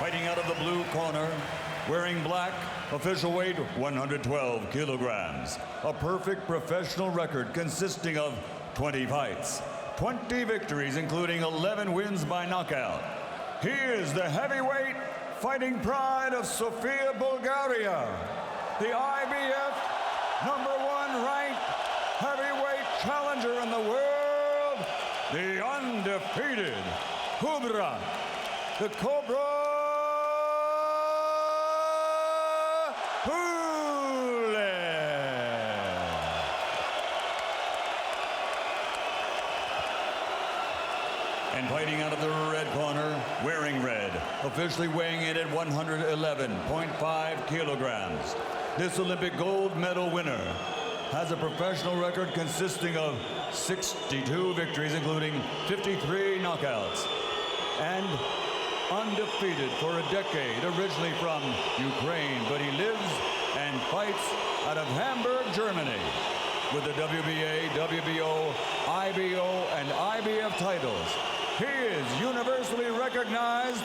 Fighting out of the blue corner, wearing black, official weight 112 kilograms. A perfect professional record consisting of 20 fights, 20 victories, including 11 wins by knockout. He is the heavyweight fighting pride of Sofia, Bulgaria, the IBF #1 ranked heavyweight challenger in the world, the undefeated Kubrat, the Cobra Pulev. And fighting out of the red corner, wearing red, officially weighing in at 111.5 kilograms. This Olympic gold medal winner has a professional record consisting of 62 victories, including 53 knockouts, and undefeated for a decade, originally from Ukraine, but he lives and fights out of Hamburg, Germany, with the WBA, WBO, IBO, and IBF titles. He is universally recognized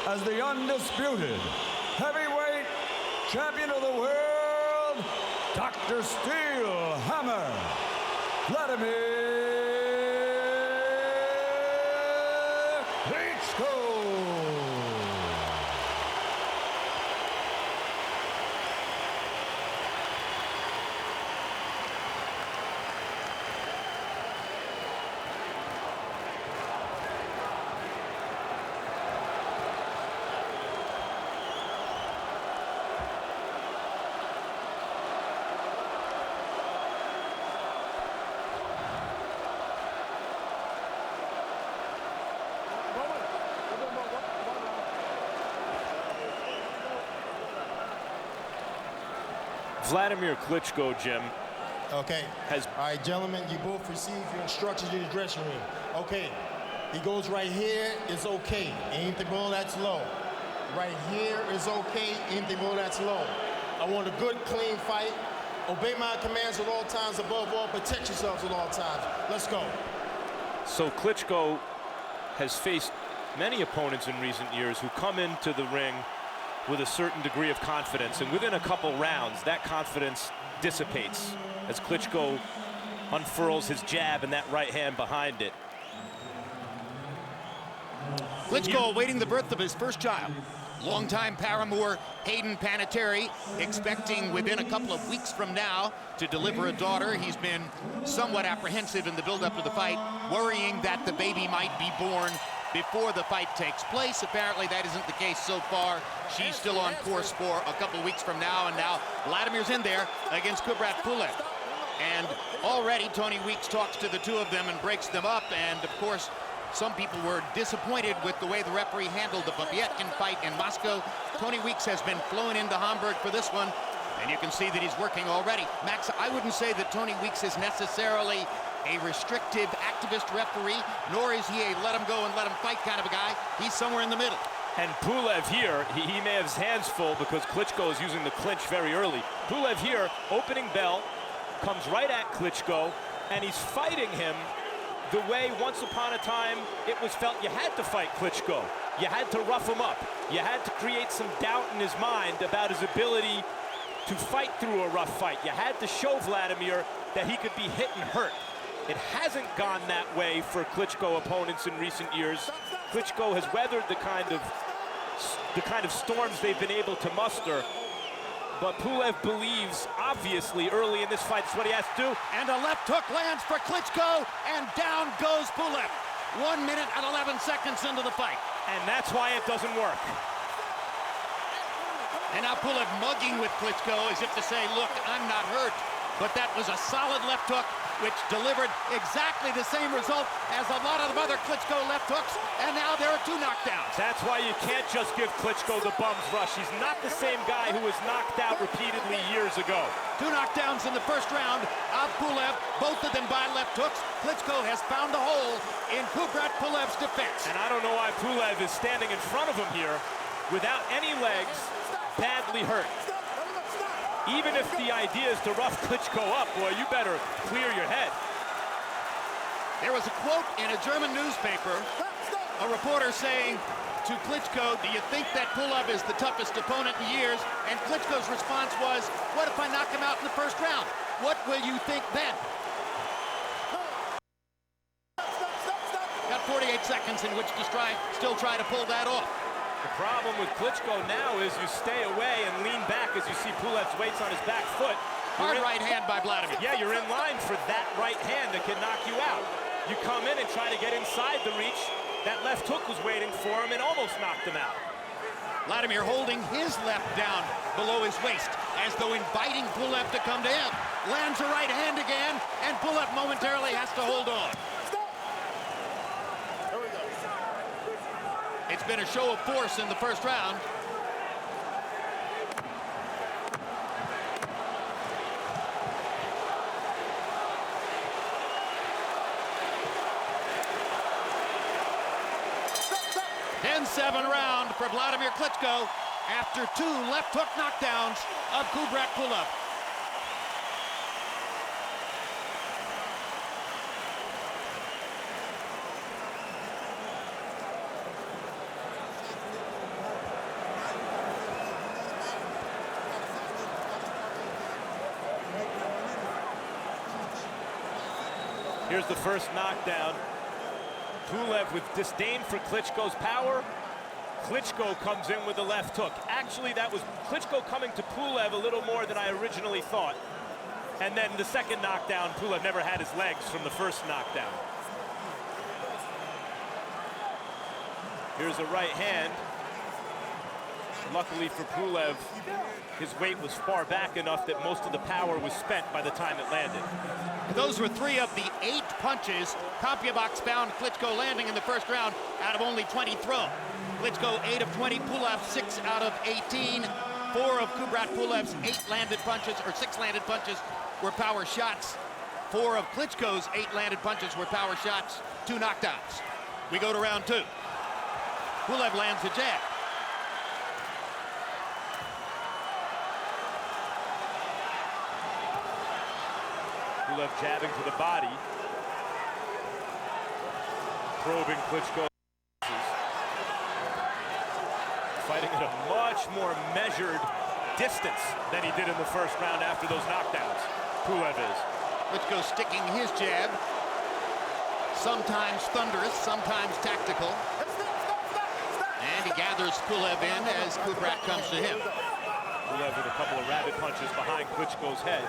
as the undisputed heavyweight champion of the world, Dr. Steel Hammer, Wladimir Klitschko. Wladimir Klitschko, Jim. Okay. All right, gentlemen, you both received your instructions in the dressing room. Okay. He goes right here is okay. Anything below that's low. Right here is okay. Anything below that's low. I want a good, clean fight. Obey my commands at all times. Above all, protect yourselves at all times. Let's go. So Klitschko has faced many opponents in recent years who come into the ring with a certain degree of confidence, and within a couple rounds, that confidence dissipates as Klitschko unfurls his jab and that right hand behind it. Klitschko awaiting the birth of his first child. Longtime paramour Hayden Panettiere expecting within a couple of weeks from now to deliver a daughter. He's been somewhat apprehensive in the build-up to the fight, worrying that the baby might be born before the fight takes place. Apparently that isn't the case so far. She's still on course for a couple of weeks from now, and now Vladimir's in there against Kubrat Pulev. And already Tony Weeks talks to the two of them and breaks them up, and of course some people were disappointed with the way the referee handled the Povetkin fight in Moscow. Tony Weeks has been flown into Hamburg for this one, and you can see that he's working already. Max, I wouldn't say that Tony Weeks is necessarily a restrictive activist referee, nor is he a let him go and let him fight kind of a guy. He's somewhere in the middle. And Pulev here, he may have his hands full because Klitschko is using the clinch very early. Pulev here, opening bell, comes right at Klitschko, and he's fighting him the way once upon a time it was felt you had to fight Klitschko. You had to rough him up. You had to create some doubt in his mind about his ability to fight through a rough fight. You had to show Wladimir that he could be hit and hurt. It hasn't gone that way for Klitschko opponents in recent years. Klitschko has weathered the kind of storms they've been able to muster. But Pulev believes, obviously, early in this fight, that's what he has to do. And a left hook lands for Klitschko, and down goes Pulev. 1 minute and 11 seconds into the fight. And that's why it doesn't work. And now Pulev mugging with Klitschko as if to say, look, I'm not hurt. But that was a solid left hook, which delivered exactly the same result as a lot of the other Klitschko left hooks, and now there are two knockdowns. That's why you can't just give Klitschko the bum's rush. He's not the same guy who was knocked out repeatedly years ago. Two knockdowns in the first round of Pulev, both of them by left hooks. Klitschko has found a hole in Kubrat Pulev's defense. And I don't know why Pulev is standing in front of him here without any legs, badly hurt. Even if the idea is to rough Klitschko up, boy, you better clear your head. There was a quote in a German newspaper, a reporter saying, to Klitschko, do you think that Pulev is the toughest opponent in years? And Klitschko's response was, what if I knock him out in the first round? What will you think then? Got 48 seconds in which to still try to pull that off. The problem with Klitschko now is you stay away and lean back as you see Pulev's weight's on his back foot. Hard right hand by Wladimir. Yeah, you're in line for that right hand that can knock you out. You come in and try to get inside the reach. That left hook was waiting for him and almost knocked him out. Wladimir holding his left down below his waist, as though inviting Pulev to come to him. Lands a right hand again, and Pulev momentarily has to hold on. It's been a show of force in the first round. Ten-7 round for Wladimir Klitschko after 2 left hook knockdowns of Kubrat Pulev. Here's the first knockdown. Pulev with disdain for Klitschko's power. Klitschko comes in with the left hook. Actually, that was Klitschko coming to Pulev a little more than I originally thought. And then the second knockdown, Pulev never had his legs from the first knockdown. Here's a right hand. Luckily for Pulev, his weight was far back enough that most of the power was spent by the time it landed. Those were 3 of the 8 punches Kopjabok found Klitschko landing in the first round out of only 20 thrown. Klitschko 8 of 20, Pulev 6 out of 18. 4 of Kubrat Pulev's 6 landed punches were power shots. 4 of Klitschko's 8 landed punches were power shots, 2 knockdowns. We go to round 2. Pulev lands a jab. Pulev jabbing to the body. Probing Klitschko. Fighting at a much more measured distance than he did in the first round after those knockdowns. Pulev is. Klitschko sticking his jab. Sometimes thunderous, sometimes tactical. And he gathers Pulev in as Kubrat comes to him. Pulev with a couple of rabbit punches behind Klitschko's head.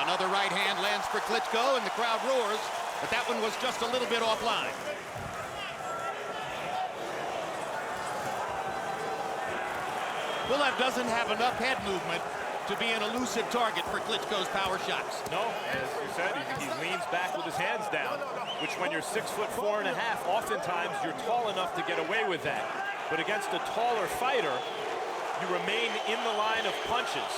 Another right hand lands for Klitschko, and the crowd roars, but that one was just a little bit offline. Pulev doesn't have enough head movement to be an elusive target for Klitschko's power shots. No, as you said, he leans back with his hands down, which when you're 6'4.5", oftentimes you're tall enough to get away with that. But against a taller fighter, you remain in the line of punches.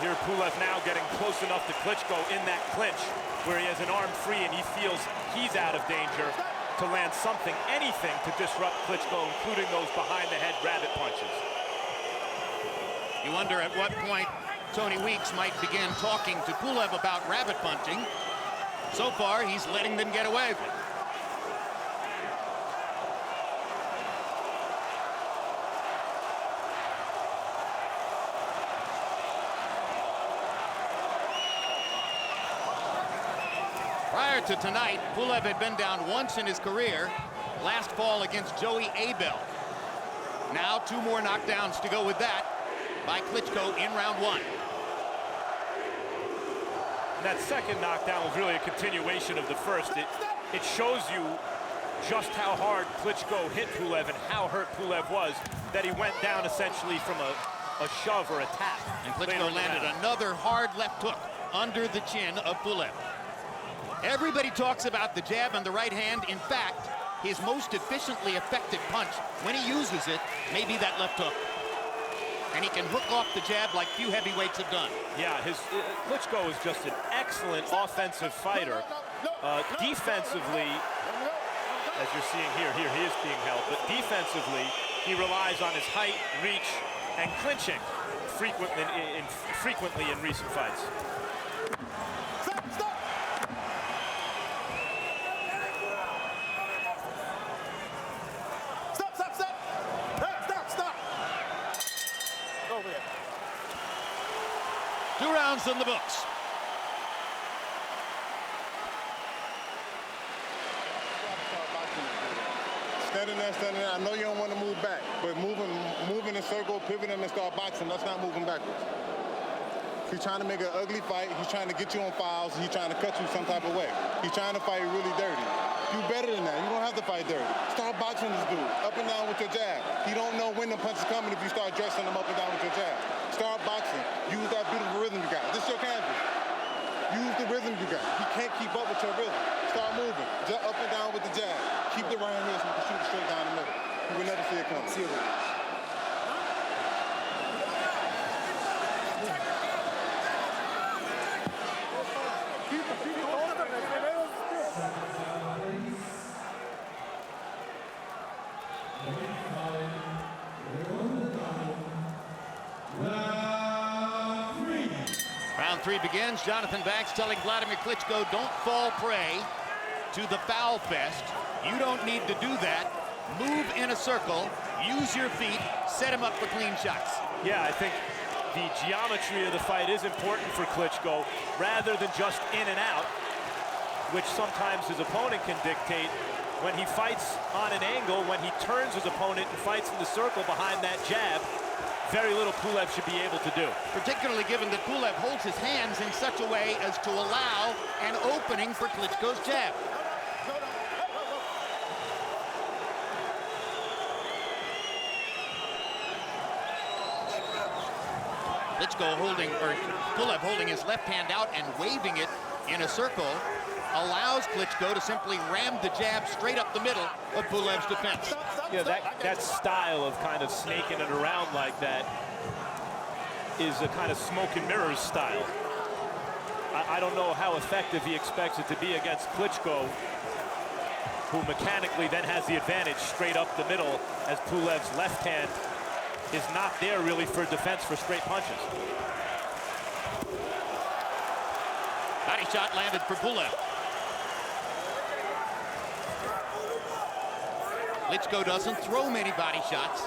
Here Pulev now getting close enough to Klitschko in that clinch where he has an arm free and he feels he's out of danger to land something, anything to disrupt Klitschko, including those behind-the-head rabbit punches. You wonder at what point Tony Weeks might begin talking to Pulev about rabbit punching. So far, he's letting them get away with it. Prior to tonight, Pulev had been down once in his career, last fall against Joey Abel. Now 2 more knockdowns to go with that by Klitschko in round 1. That second knockdown was really a continuation of the first. It shows you just how hard Klitschko hit Pulev and how hurt Pulev was, that he went down essentially from a shove or a tap. And Klitschko landed another hard left hook under the chin of Pulev. Everybody talks about the jab and the right hand. In fact, his most efficiently effective punch, when he uses it, may be that left hook. And he can hook off the jab like few heavyweights have done. Yeah, Klitschko is just an excellent offensive fighter. Defensively, as you're seeing here he is being held, but defensively, he relies on his height, reach, and clinching frequently in recent fights. rounds in the books. Standing there. I know you don't want to move back, but moving in circle, pivoting and start boxing, that's not moving backwards. He's trying to make an ugly fight. He's trying to get you on fouls. He's trying to cut you some type of way. He's trying to fight really dirty. You better than that. You don't have to fight dirty. Start boxing this dude, up and down with your jab. He don't know when the punch is coming if you start dressing him up and down with your jab. Start boxing. Use that beautiful rhythm you got. This is your canvas. Use the rhythm you got. He can't keep up with your rhythm. Start moving. Just up and down with the jab. Keep the right hand so you can shoot it straight down the middle. You will never see it coming. See it. Round 3 begins. Jonathan Banks telling Wladimir Klitschko, don't fall prey to the foul fest. You don't need to do that. Move in a circle, use your feet, set him up for clean shots. Yeah, I think the geometry of the fight is important for Klitschko rather than just in and out, which sometimes his opponent can dictate. When he fights on an angle, when he turns his opponent and fights in the circle behind that jab, very little Pulev should be able to do. Particularly given that Pulev holds his hands in such a way as to allow an opening for Klitschko's jab. Klitschko holding, or Pulev holding his left hand out and waving it in a circle allows Klitschko to simply ram the jab straight up the middle of Pulev's defense. Yeah, that style of kind of snaking it around like that is a kind of smoke and mirrors style. I don't know how effective he expects it to be against Klitschko, who mechanically then has the advantage straight up the middle, as Pulev's left hand is not there really for defense for straight punches. Body shot landed for Pulev. Klitschko doesn't throw many body shots.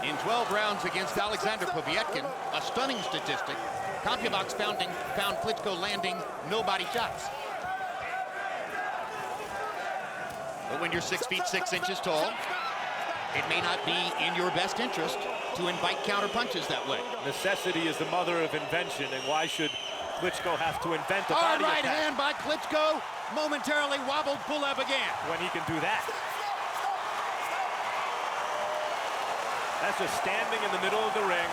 In 12 rounds against Alexander Povetkin, a stunning statistic, CompuBox found Klitschko landing no body shots. But when you're 6 feet 6 inches tall, it may not be in your best interest to invite counter punches that way. Necessity is the mother of invention, and why should Klitschko have to invent a body right attack? hand by Klitschko momentarily wobbled Pulev again. When he can do that. That's just standing in the middle of the ring,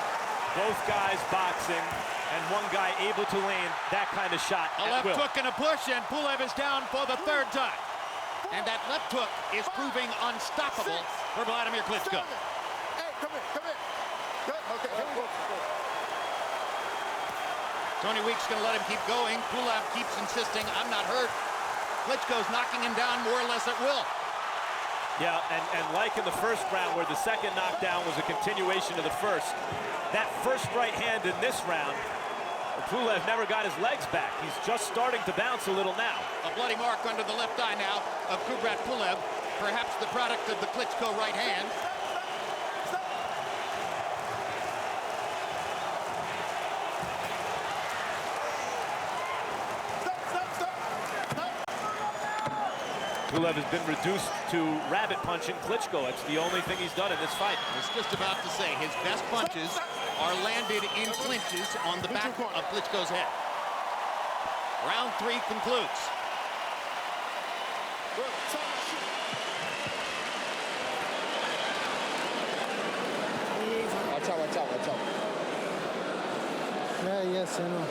both guys boxing, and one guy able to land that kind of shot A at left will. hook and a push, and Pulev is down for the 3rd time. And that left hook is proving unstoppable for Wladimir Klitschko. Hey, come here. Good. Okay, here we go. Tony Weeks going to let him keep going. Pulev keeps insisting, I'm not hurt. Klitschko's knocking him down more or less at will. Yeah, and like in the first round where the second knockdown was a continuation of the first, that first right hand in this round, Pulev never got his legs back. He's just starting to bounce a little now. A bloody mark under the left eye now of Kubrat Pulev, perhaps the product of the Klitschko right hand. Pulev has been reduced to rabbit punching Klitschko. That's the only thing he's done in this fight. I was just about to say, his best punches are landed in clinches on the back of Klitschko's head. Round 3 concludes. Watch out. Yeah, yes, I know.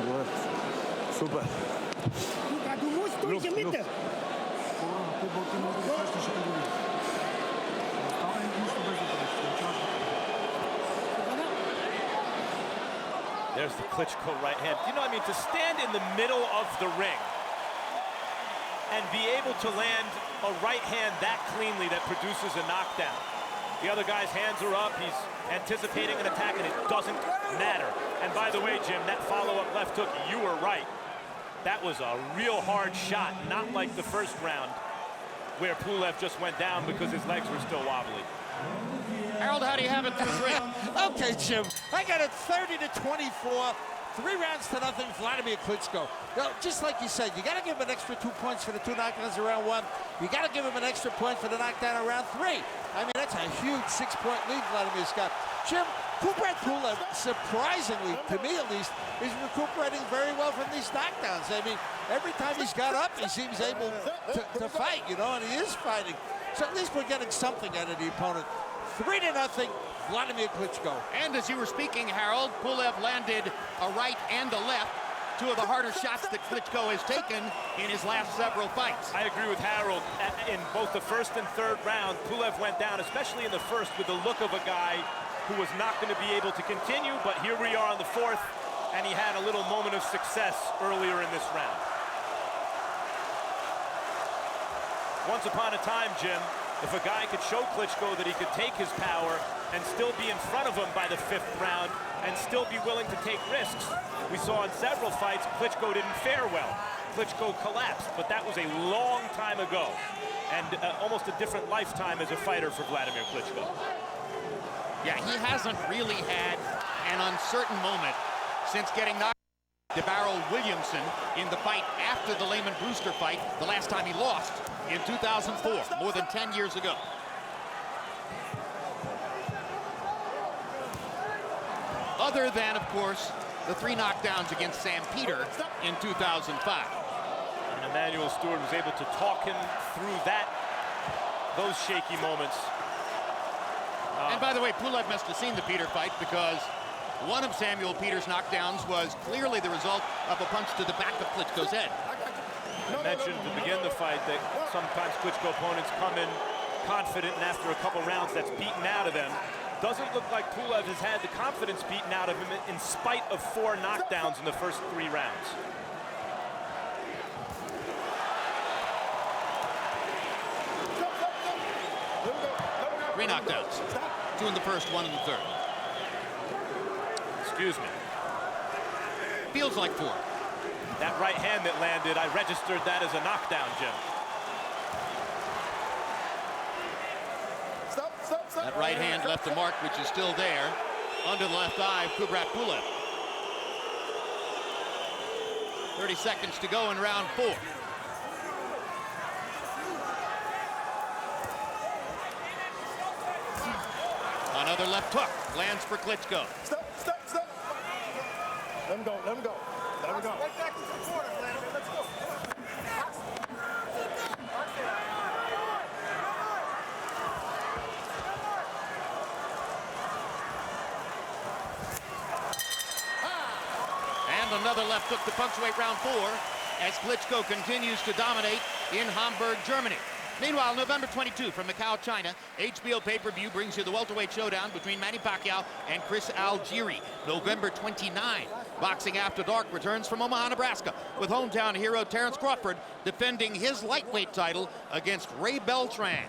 Good. Super. Look. There's the Klitschko right hand. You know what I mean? To stand in the middle of the ring and be able to land a right hand that cleanly that produces a knockdown. The other guy's hands are up. He's anticipating an attack, and it doesn't matter. And by the way, Jim, that follow-up left hook, you were right. That was a real hard shot, not like the first round where Pulev just went down because his legs were still wobbly. Harold, how do you have it through 3? Okay, Jim, I got it 30-24. 3 rounds to nothing, Wladimir Klitschko. Now, just like you said, you got to give him an extra 2 points for the 2 knockdowns in round 1. You got to give him an extra point for the knockdown in round 3. I mean, that's a huge 6-point lead Vladimir's got. Jim, Kubrat Pulev, surprisingly, to me at least, is recuperating very well from these knockdowns. I mean, every time he's got up, he seems able to fight, you know, and he is fighting. So at least we're getting something out of the opponent. 3-0, Wladimir Klitschko. And as you were speaking, Harold, Pulev landed a right and a left, 2 of the harder shots that Klitschko has taken in his last several fights. I agree with Harold. In both the first and third round, Pulev went down, especially in the first, with the look of a guy who was not going to be able to continue, but here we are on the 4th, and he had a little moment of success earlier in this round. Once upon a time, Jim, if a guy could show Klitschko that he could take his power and still be in front of him by the 5th round and still be willing to take risks, we saw in several fights Klitschko didn't fare well. Klitschko collapsed, but that was a long time ago and almost a different lifetime as a fighter for Wladimir Klitschko. Yeah, he hasn't really had an uncertain moment since getting knocked out by Barrow Williamson in the fight after the Lehman Brewster fight, the last time he lost in 2004, more than 10 years ago. Other than, of course, the 3 knockdowns against Sam Peter in 2005. And Emmanuel Stewart was able to talk him through those shaky moments. And by the way, Pulev must have seen the Peter fight because one of Samuel Peter's knockdowns was clearly the result of a punch to the back of Klitschko's head. I mentioned to begin the fight that sometimes Klitschko opponents come in confident, and after a couple rounds that's beaten out of them. Doesn't look like Pulev has had the confidence beaten out of him in spite of 4 knockdowns in the first 3 rounds. Three knockdowns. 2 in the first, 1 in the third. Excuse me. Feels like 4. That right hand that landed, I registered that as a knockdown, Jim. That right hand left a mark, which is still there, under the left eye of Kubrat Pulev. 30 seconds to go in round 4. Another left hook lands for Klitschko. Stop. Let him go. Let him go. Right back to the corner, Wladimir. Let's go. And another left hook to punctuate round 4 as Klitschko continues to dominate in Hamburg, Germany. Meanwhile, November 22 from Macau, China, HBO pay-per-view brings you the welterweight showdown between Manny Pacquiao and Chris Algieri. November 29, Boxing After Dark returns from Omaha, Nebraska, with hometown hero Terrence Crawford defending his lightweight title against Ray Beltran.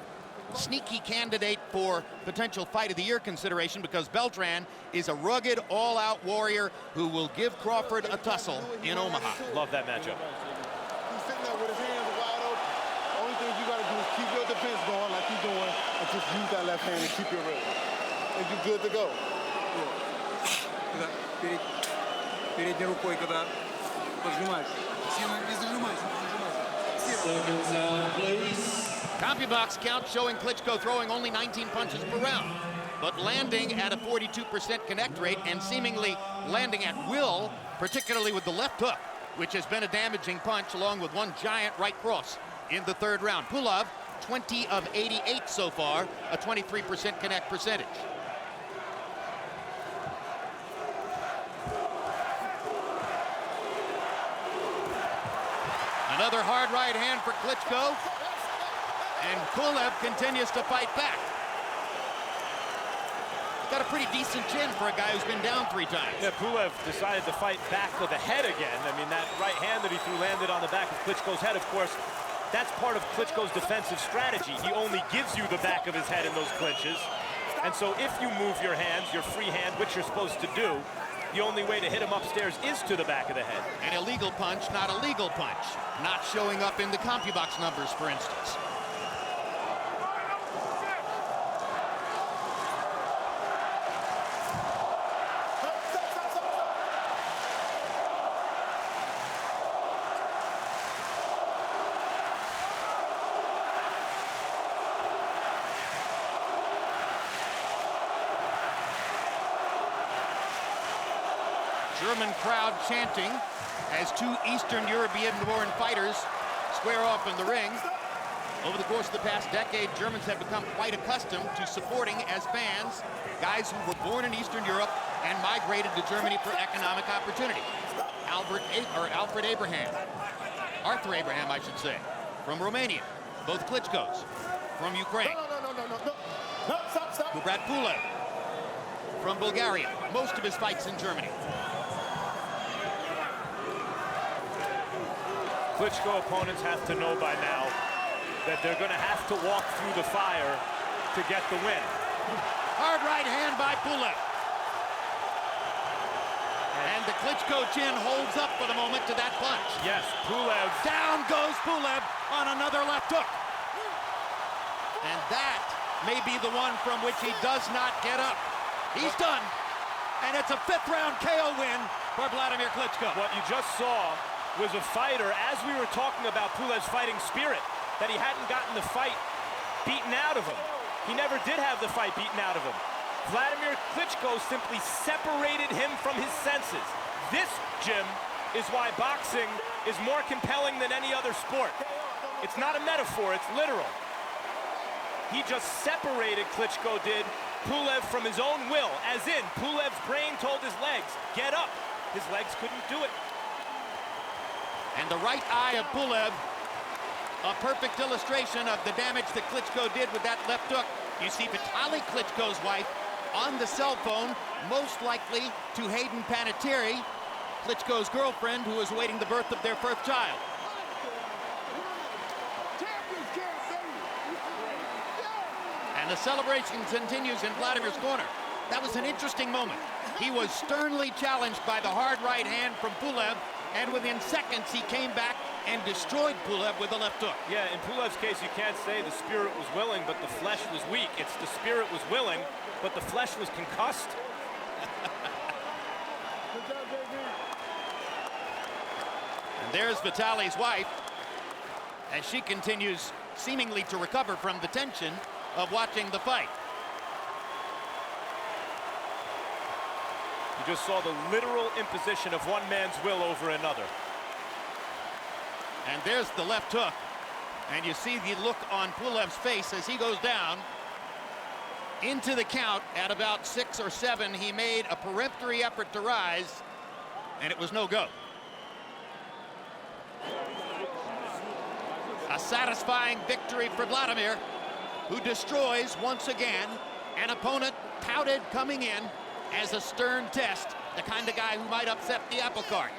Sneaky candidate for potential Fight of the Year consideration because Beltran is a rugged, all-out warrior who will give Crawford a tussle in Omaha. Love that matchup. He's sitting there with his hands wide open. Only thing you got to do is keep your defense going like you're doing and just use that left hand and keep your rhythm. And you're good to go. Передней рукой, когда поджимаешь. Не зажимайся. Seconds out, please. CompuBox count showing Klitschko throwing only 19 punches per round, but landing at a 42% connect rate and seemingly landing at will, particularly with the left hook, which has been a damaging punch along with one giant right cross in the 3rd round. Pulev, 20 of 88 so far, a 23% connect percentage. Another hard right hand for Klitschko. And Pulev continues to fight back. He's got a pretty decent chin for a guy who's been down 3 times. Yeah, Pulev decided to fight back to the head again. I mean, that right hand that he threw landed on the back of Klitschko's head. Of course, that's part of Klitschko's defensive strategy. He only gives you the back of his head in those clinches. And so if you move your hands, your free hand, which you're supposed to do, the only way to hit him upstairs is to the back of the head. An illegal punch, not a legal punch. Not showing up in the CompuBox numbers, for instance. German crowd chanting as two Eastern European-born fighters square off in the ring. Over the course of the past decade, Germans have become quite accustomed to supporting as fans guys who were born in Eastern Europe and migrated to Germany for economic opportunity. Arthur Abraham, I should say, from Romania. Both Klitschkos from Ukraine. No, stop. Kubrat Pulev from Bulgaria. Most of his fights in Germany. Klitschko opponents have to know by now that they're going to have to walk through the fire to get the win. Hard right hand by Pulev. And the Klitschko chin holds up for the moment to that punch. Yes, Pulev. Down goes Pulev on another left hook. And that may be the one from which he does not get up. He's done. And it's a 5th round KO win for Wladimir Klitschko. What you just saw was a fighter, as we were talking about Pulev's fighting spirit, that he hadn't gotten the fight beaten out of him. He never did have the fight beaten out of him. Wladimir Klitschko simply separated him from his senses. This, Jim, is why boxing is more compelling than any other sport. It's not a metaphor, it's literal. He just separated, Klitschko did, Pulev from his own will, as in Pulev's brain told his legs, get up. His legs couldn't do it. And the right eye of Pulev, a perfect illustration of the damage that Klitschko did with that left hook. You see Vitaly Klitschko's wife on the cell phone, most likely to Hayden Panettiere, Klitschko's girlfriend, who is awaiting the birth of their 1st child. And the celebration continues in Vladimir's corner. That was an interesting moment. He was sternly challenged by the hard right hand from Pulev, and within seconds he came back and destroyed Pulev with a left hook. Yeah, in Pulev's case, you can't say the spirit was willing, but the flesh was weak. It's the spirit was willing, but the flesh was concussed. And there's Vitaly's wife, as she continues seemingly to recover from the tension of watching the fight. You just saw the literal imposition of one man's will over another. And there's the left hook. And you see the look on Pulev's face as he goes down. Into the count at about 6 or 7. He made a peremptory effort to rise, and it was no go. A satisfying victory for Wladimir, who destroys once again an opponent touted coming in as a stern test, the kind of guy who might upset the apple cart.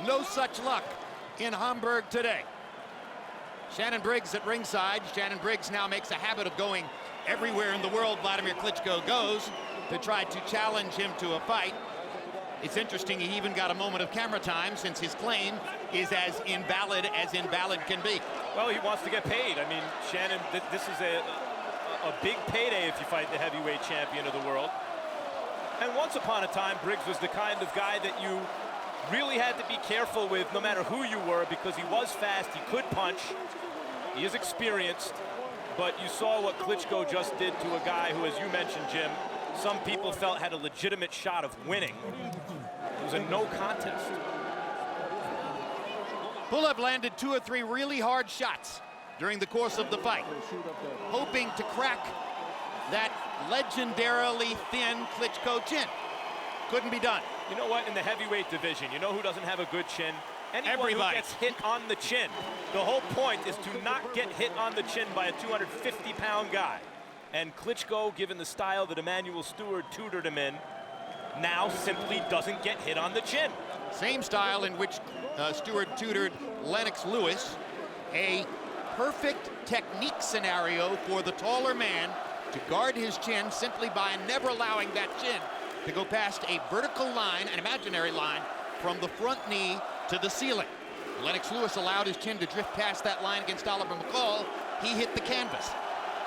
No such luck in Hamburg today. Shannon Briggs at ringside. Shannon Briggs now makes a habit of going everywhere in the world Wladimir Klitschko goes to try to challenge him to a fight. It's interesting he even got a moment of camera time, since his claim is as invalid can be. Well, he wants to get paid. I mean, Shannon, this is a big payday if you fight the heavyweight champion of the world. And once upon a time, Briggs was the kind of guy that you really had to be careful with no matter who you were, because he was fast, he could punch, he is experienced, but you saw what Klitschko just did to a guy who, as you mentioned, Jim, some people felt had a legitimate shot of winning. It was a no contest. Pulev landed 2 or 3 really hard shots during the course of the fight, hoping to crack that legendarily thin Klitschko chin. Couldn't be done. You know what? In the heavyweight division, you know who doesn't have a good chin? Anyone who gets hit on the chin. The whole point is to not get hit on the chin by a 250-pound guy. And Klitschko, given the style that Emanuel Stewart tutored him in, now simply doesn't get hit on the chin. Same style in which Stewart tutored Lennox Lewis. A perfect technique scenario for the taller man to guard his chin simply by never allowing that chin to go past a vertical line, an imaginary line, from the front knee to the ceiling. Lennox Lewis allowed his chin to drift past that line against Oliver McCall. He hit the canvas.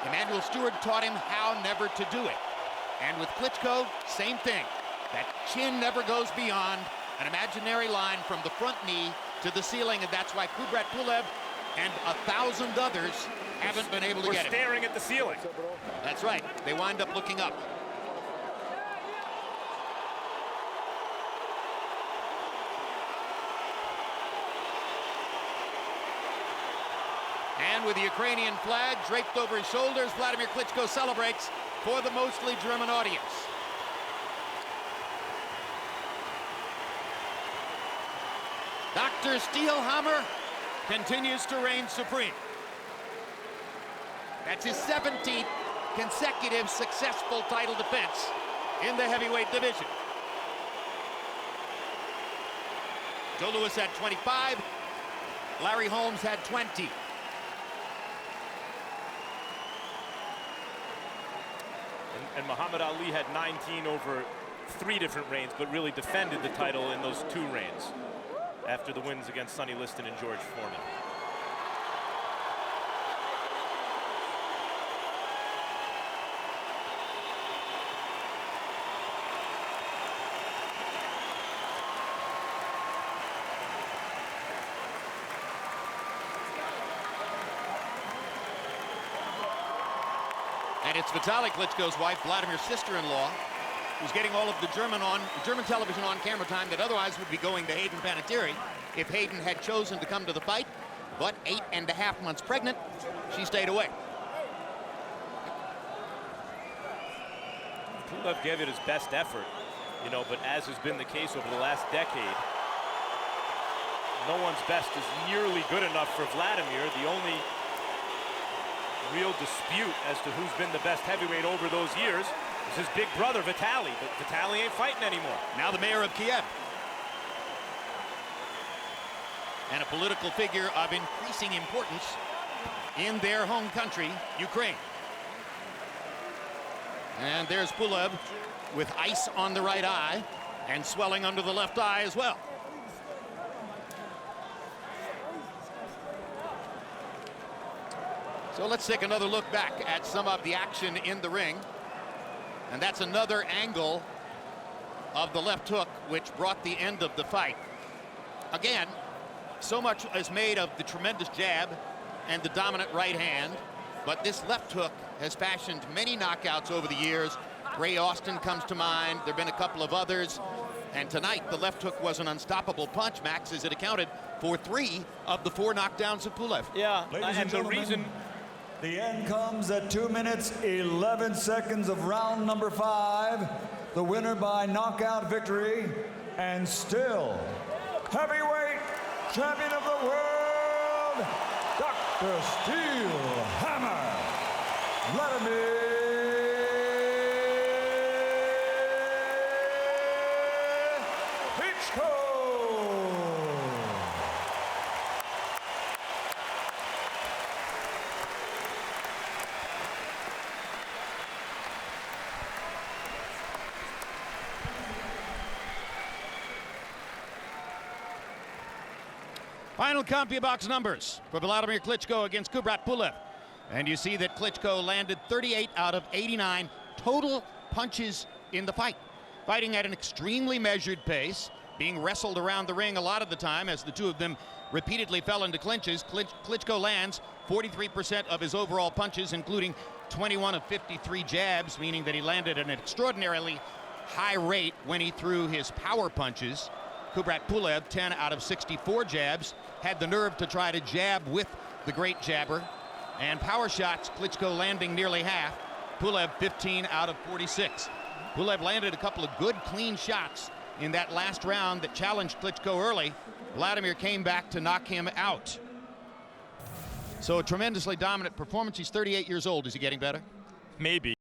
Emanuel Stewart taught him how never to do it. And with Klitschko, same thing. That chin never goes beyond an imaginary line from the front knee to the ceiling, and that's why Kubrat Pulev and 1,000 others haven't been able to get it. We're staring at the ceiling. That's right. They wind up looking up. And with the Ukrainian flag draped over his shoulders, Wladimir Klitschko celebrates for the mostly German audience. Dr. Steelhammer continues to reign supreme. That's his 17th consecutive successful title defense in the heavyweight division. Joe Louis had 25, Larry Holmes had 20. And Muhammad Ali had 19 over 3 different reigns, but really defended the title in those 2 reigns after the wins against Sonny Liston and George Foreman. And it's Vitaly Klitschko's wife, Vladimir's sister-in-law, who's getting all of the German television on camera time that otherwise would be going to Hayden Panettiere if Hayden had chosen to come to the fight. But 8.5 months pregnant, she stayed away. Pulev gave it his best effort, you know, but as has been the case over the last decade, no one's best is nearly good enough for Wladimir. The only real dispute as to who's been the best heavyweight over those years is his big brother, Vitaly, but Vitaly ain't fighting anymore. Now the mayor of Kiev. And a political figure of increasing importance in their home country, Ukraine. And there's Pulev with ice on the right eye and swelling under the left eye as well. So let's take another look back at some of the action in the ring. And that's another angle of the left hook, which brought the end of the fight. Again, so much is made of the tremendous jab and the dominant right hand, but this left hook has fashioned many knockouts over the years. Ray Austin comes to mind. There have been a couple of others. And tonight, the left hook was an unstoppable punch, Max, as it accounted for 3 of the 4 knockdowns of Pulev. Yeah, Ladies and the gentlemen, reason... the end comes at 2 minutes, 11 seconds of round number 5. The winner by knockout victory, and still heavyweight champion of the world, Dr. Steelhammer, Wladimir Klitschko. Final CompuBox numbers for Wladimir Klitschko against Kubrat Pulev. And you see that Klitschko landed 38 out of 89 total punches in the fight. Fighting at an extremely measured pace, being wrestled around the ring a lot of the time as the two of them repeatedly fell into clinches. Klitschko lands 43% of his overall punches, including 21 of 53 jabs, meaning that he landed at an extraordinarily high rate when he threw his power punches. Kubrat Pulev, 10 out of 64 jabs, had the nerve to try to jab with the great jabber. And power shots, Klitschko landing nearly half. Pulev, 15 out of 46. Pulev landed a couple of good, clean shots in that last round that challenged Klitschko early. Wladimir came back to knock him out. So a tremendously dominant performance. He's 38 years old. Is he getting better? Maybe.